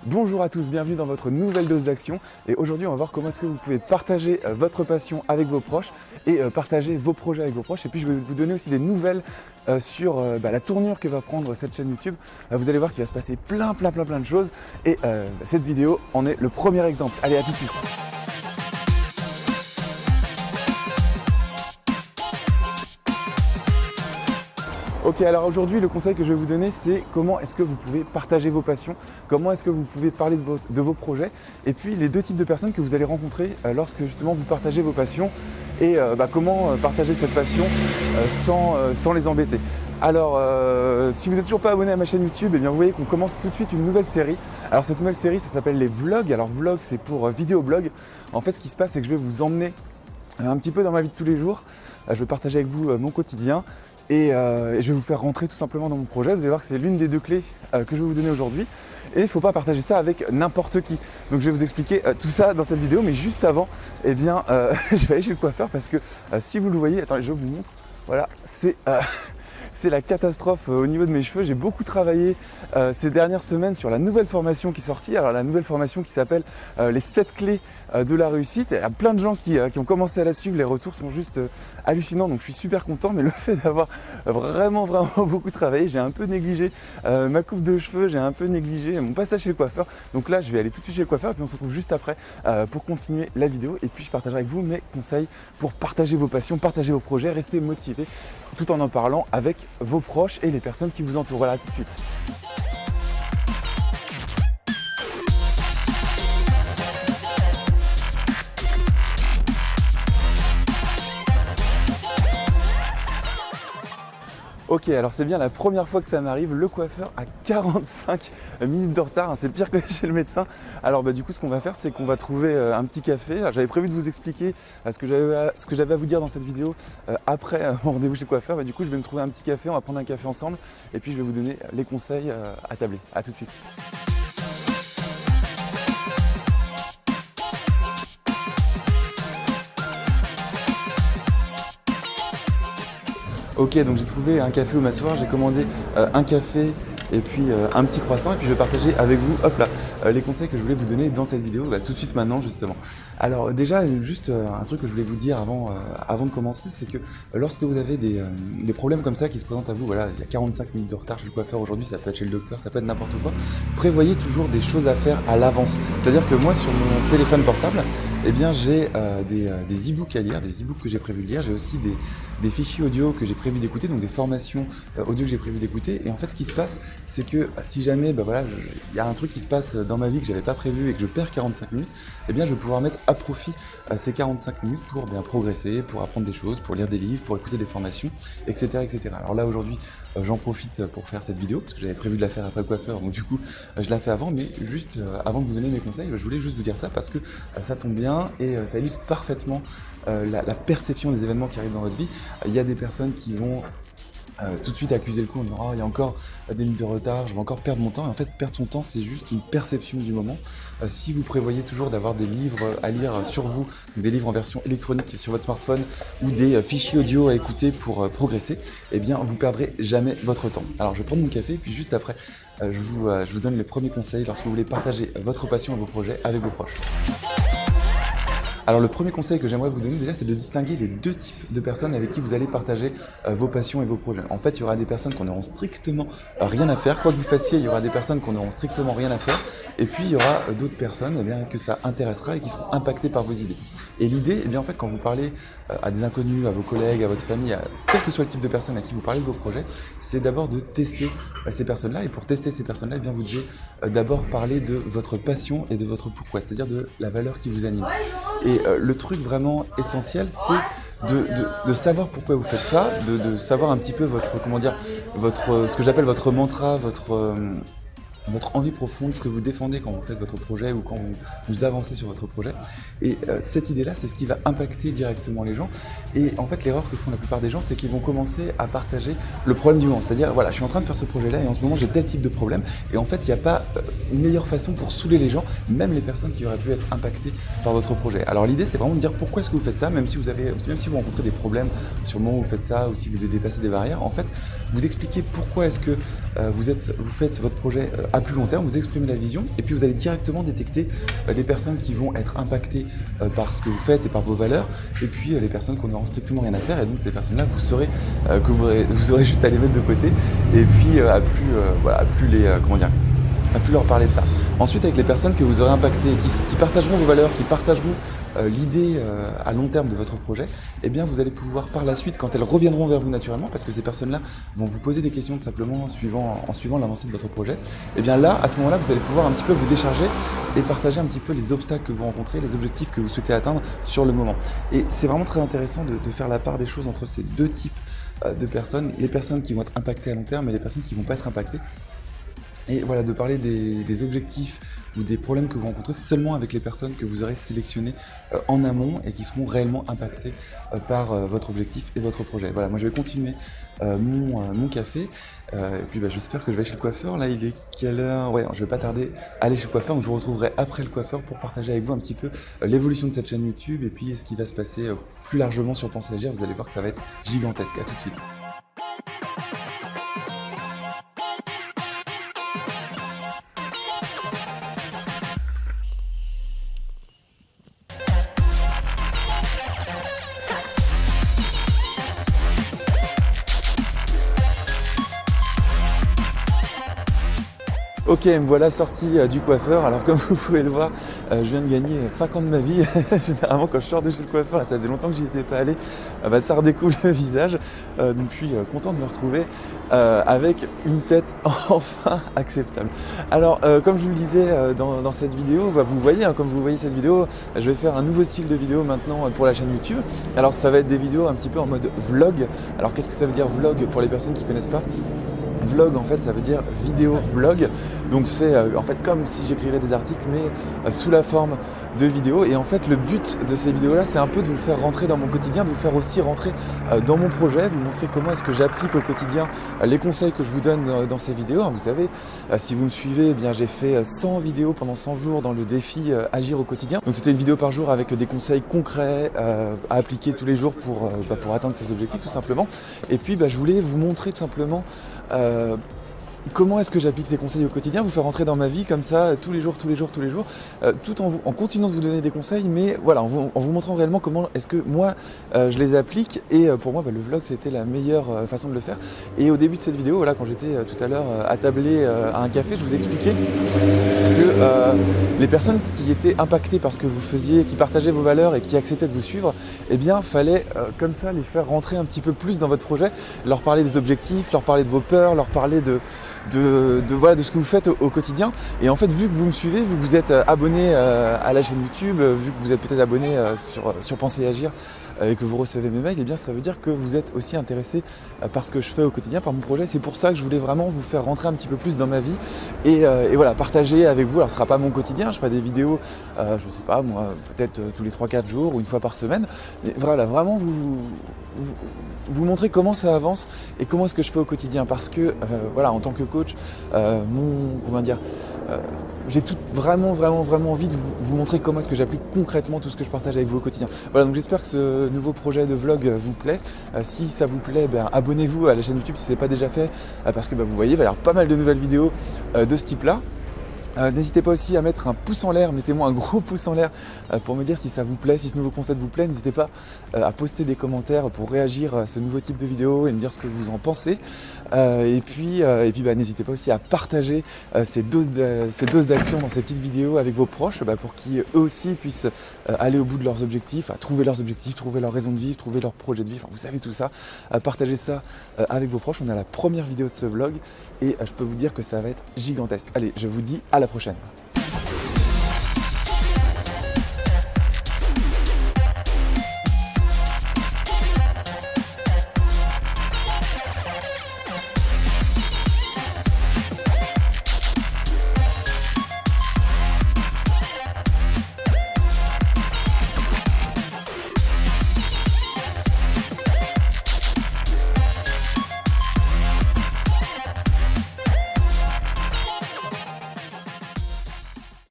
Bonjour à tous, bienvenue dans votre nouvelle dose d'action et aujourd'hui on va voir comment est-ce que vous pouvez partager votre passion avec vos proches et partager vos projets avec vos proches, et puis je vais vous donner aussi des nouvelles sur la tournure que va prendre cette chaîne YouTube. Vous allez voir qu'il va se passer plein de choses et cette vidéo en est le premier exemple. Allez, à tout de suite. Ok, alors aujourd'hui le conseil que je vais vous donner, c'est comment est-ce que vous pouvez partager vos passions, comment est-ce que vous pouvez parler de vos projets, et puis les deux types de personnes que vous allez rencontrer lorsque justement vous partagez vos passions, et comment partager cette passion sans les embêter. Alors si vous n'êtes toujours pas abonné à ma chaîne YouTube, eh bien vous voyez qu'on commence tout de suite une nouvelle série. Alors cette nouvelle série, ça s'appelle les vlogs. Alors vlog, c'est pour vidéoblog. En fait, ce qui se passe, c'est que je vais vous emmener un petit peu dans ma vie de tous les jours. Je vais partager avec vous mon quotidien. Et je vais vous faire rentrer tout simplement dans mon projet. Vous allez voir que c'est l'une des deux clés que je vais vous donner aujourd'hui. Et il ne faut pas partager ça avec n'importe qui. Donc je vais vous expliquer tout ça dans cette vidéo. Mais juste avant, eh bien, je vais aller chez le coiffeur parce que si vous le voyez, attendez, je vous montre. Voilà, c'est la catastrophe au niveau de mes cheveux. J'ai beaucoup travaillé ces dernières semaines sur la nouvelle formation qui est sortie. Alors la nouvelle formation qui s'appelle les 7 clés de la réussite. Il y a plein de gens qui ont commencé à la suivre. Les retours sont juste hallucinants. Donc je suis super content. Mais le fait d'avoir vraiment beaucoup travaillé, j'ai un peu négligé ma coupe de cheveux, j'ai un peu négligé mon passage chez le coiffeur. Donc là, je vais aller tout de suite chez le coiffeur et puis on se retrouve juste après pour continuer la vidéo. Et puis je partagerai avec vous mes conseils pour partager vos passions, partager vos projets, rester motivé tout en parlant avec vos proches et les personnes qui vous entourent. Voilà, tout de suite. Ok, alors c'est bien la première fois que ça m'arrive. Le coiffeur a 45 minutes de retard, c'est pire que chez le médecin. Alors du coup, ce qu'on va faire, c'est qu'on va trouver un petit café. J'avais prévu de vous expliquer ce que j'avais à vous dire dans cette vidéo après mon rendez-vous chez le coiffeur. Du coup, je vais me trouver un petit café, on va prendre un café ensemble et puis je vais vous donner les conseils à tabler. À tout de suite. Ok, donc j'ai trouvé un café où m'asseoir, j'ai commandé un café et puis un petit croissant, et puis je vais partager avec vous, hop là, les conseils que je voulais vous donner dans cette vidéo, tout de suite maintenant justement. Alors déjà, juste un truc que je voulais vous dire avant de commencer, c'est que lorsque vous avez des problèmes comme ça qui se présentent à vous, voilà, il y a 45 minutes de retard chez le coiffeur aujourd'hui, ça peut être chez le docteur, ça peut être n'importe quoi, prévoyez toujours des choses à faire à l'avance. C'est-à-dire que moi, sur mon téléphone portable, eh bien j'ai des e-books à lire, des e-books que j'ai prévu de lire, j'ai aussi des fichiers audio que j'ai prévu d'écouter, donc des formations audio que j'ai prévu d'écouter. Et en fait, ce qui se passe, c'est que si jamais il y a un truc qui se passe dans ma vie que j'avais pas prévu et que je perds 45 minutes, eh bien je vais pouvoir mettre à profit ces 45 minutes pour bien progresser, pour apprendre des choses, pour lire des livres, pour écouter des formations, etc. Alors là aujourd'hui, j'en profite pour faire cette vidéo parce que j'avais prévu de la faire après le coiffeur, donc du coup je la fais avant. Mais juste avant de vous donner mes conseils, je voulais juste vous dire ça parce que ça tombe bien et ça illustre parfaitement la perception des événements qui arrivent dans votre vie. Il y a des personnes qui vont tout de suite accuser le coup en disant « Oh, il y a encore des minutes de retard, je vais encore perdre mon temps ». Et en fait, perdre son temps, c'est juste une perception du moment. Si vous prévoyez toujours d'avoir des livres à lire sur vous, des livres en version électronique sur votre smartphone ou des fichiers audio à écouter pour progresser, eh bien, vous perdrez jamais votre temps. Alors, je vais prendre mon café et puis juste après, je vous donne les premiers conseils lorsque vous voulez partager votre passion et vos projets avec vos proches. Alors le premier conseil que j'aimerais vous donner déjà, c'est de distinguer les deux types de personnes avec qui vous allez partager vos passions et vos projets. En fait, il y aura des personnes qui n'auront strictement rien à faire. Quoi que vous fassiez, il y aura des personnes qui n'auront strictement rien à faire. Et puis il y aura d'autres personnes que ça intéressera et qui seront impactées par vos idées. Et l'idée, en fait, quand vous parlez à des inconnus, à vos collègues, à votre famille, à quel que soit le type de personne à qui vous parlez de vos projets, c'est d'abord de tester ces personnes-là. Et pour tester ces personnes-là, vous devez d'abord parler de votre passion et de votre pourquoi, c'est-à-dire de la valeur qui vous anime. Et le truc vraiment essentiel, c'est de savoir pourquoi vous faites ça, de savoir un petit peu ce que j'appelle votre mantra, votre envie profonde, ce que vous défendez quand vous faites votre projet ou quand vous avancez sur votre projet. Et cette idée-là, c'est ce qui va impacter directement les gens. Et en fait, l'erreur que font la plupart des gens, c'est qu'ils vont commencer à partager le problème du moment. C'est-à-dire, voilà, je suis en train de faire ce projet-là et en ce moment, j'ai tel type de problème. Et en fait, il n'y a pas une meilleure façon pour saouler les gens, même les personnes qui auraient pu être impactées par votre projet. Alors l'idée, c'est vraiment de dire pourquoi est-ce que vous faites ça, même si vous rencontrez des problèmes sur le moment où vous faites ça, ou si vous devez dépasser des barrières. En fait, vous expliquez pourquoi est-ce que vous faites votre projet à plus long terme, vous exprimez la vision et puis vous allez directement détecter les personnes qui vont être impactées par ce que vous faites et par vos valeurs, et puis les personnes qu'on n'aura strictement rien à faire, et donc ces personnes-là, vous saurez que vous aurez juste à les mettre de côté et puis à plus leur parler de ça. Ensuite, avec les personnes que vous aurez impactées, qui partageront vos valeurs, qui partageront l'idée à long terme de votre projet, eh bien vous allez pouvoir par la suite, quand elles reviendront vers vous naturellement, parce que ces personnes-là vont vous poser des questions tout simplement en suivant l'avancée de votre projet, eh bien là, à ce moment-là, vous allez pouvoir un petit peu vous décharger et partager un petit peu les obstacles que vous rencontrez, les objectifs que vous souhaitez atteindre sur le moment. Et c'est vraiment très intéressant de faire la part des choses entre ces deux types de personnes, les personnes qui vont être impactées à long terme et les personnes qui ne vont pas être impactées. Et voilà, de parler des objectifs ou des problèmes que vous rencontrez seulement avec les personnes que vous aurez sélectionnées en amont et qui seront réellement impactées par votre objectif et votre projet. Voilà, moi je vais continuer mon café et puis j'espère que je vais chez le coiffeur. Là, il est quelle heure? Ouais, je vais pas tarder à aller chez le coiffeur, donc je vous retrouverai après le coiffeur pour partager avec vous un petit peu l'évolution de cette chaîne YouTube et puis ce qui va se passer plus largement sur Pensez Agir. Vous allez voir que ça va être gigantesque. À tout de suite. Ok, me voilà sorti du coiffeur. Alors comme vous pouvez le voir, je viens de gagner 5 ans de ma vie. Généralement quand je sors de chez le coiffeur, ça faisait longtemps que j'y étais pas allé, ça redécoule le visage. Donc je suis content de me retrouver avec une tête enfin acceptable. Alors comme je vous le disais dans cette vidéo, vous voyez, comme vous voyez cette vidéo, je vais faire un nouveau style de vidéo maintenant pour la chaîne YouTube. Alors ça va être des vidéos un petit peu en mode vlog. Alors qu'est-ce que ça veut dire vlog pour les personnes qui ne connaissent pas? Vlog en fait ça veut dire vidéo blog, donc c'est en fait comme si j'écrivais des articles mais sous la forme de vidéos. Et en fait le but de ces vidéos là c'est un peu de vous faire rentrer dans mon quotidien, de vous faire aussi rentrer dans mon projet, vous montrer comment est-ce que j'applique au quotidien les conseils que je vous donne dans ces vidéos. Vous savez, si vous me suivez, eh bien j'ai fait 100 vidéos pendant 100 jours dans le défi Agir au quotidien. Donc c'était une vidéo par jour avec des conseils concrets à appliquer tous les jours pour atteindre ses objectifs tout simplement. Et puis je voulais vous montrer tout simplement comment est-ce que j'applique ces conseils au quotidien, vous faire rentrer dans ma vie comme ça tout en continuant de vous donner des conseils, mais voilà, en vous montrant réellement comment est-ce que moi je les applique. Et pour moi le vlog c'était la meilleure façon de le faire. Et au début de cette vidéo, voilà, quand j'étais tout à l'heure attablé à un café, je vous expliquais que les personnes qui étaient impactées par ce que vous faisiez, qui partageaient vos valeurs et qui acceptaient de vous suivre, eh bien fallait comme ça les faire rentrer un petit peu plus dans votre projet, leur parler des objectifs, leur parler de vos peurs, leur parler de ce que vous faites au quotidien. Et en fait, vu que vous me suivez, vu que vous êtes abonné à la chaîne YouTube, vu que vous êtes peut-être abonné sur Pensez Agir et que vous recevez mes mails, eh bien ça veut dire que vous êtes aussi intéressé par ce que je fais au quotidien, par mon projet. C'est pour ça que je voulais vraiment vous faire rentrer un petit peu plus dans ma vie et voilà, partager avec vous. Alors ce sera pas mon quotidien, je ferai des vidéos, je sais pas moi, peut-être tous les 3-4 jours ou une fois par semaine. Mais voilà, vraiment vous montrer comment ça avance et comment est-ce que je fais au quotidien, parce que voilà, en tant que coach, j'ai vraiment envie de vous montrer comment est-ce que j'applique concrètement tout ce que je partage avec vous au quotidien. Voilà, donc j'espère que ce nouveau projet de vlog vous plaît. Si ça vous plaît, abonnez-vous à la chaîne YouTube si ce n'est pas déjà fait, parce que vous voyez, il va y avoir pas mal de nouvelles vidéos de ce type-là. N'hésitez pas aussi à mettre un pouce en l'air, mettez-moi un gros pouce en l'air pour me dire si ça vous plaît, si ce nouveau concept vous plaît. N'hésitez pas à poster des commentaires pour réagir à ce nouveau type de vidéo et me dire ce que vous en pensez. Et puis n'hésitez pas aussi à partager ces doses d'action dans ces petites vidéos avec vos proches pour qu'ils eux aussi puissent aller au bout de leurs objectifs, à trouver leurs objectifs, trouver leur raison de vivre, trouver leur projet de vie. Enfin, vous savez tout ça. Partagez ça avec vos proches. On a la première vidéo de ce vlog et je peux vous dire que ça va être gigantesque. Allez, je vous dis à la prochaine.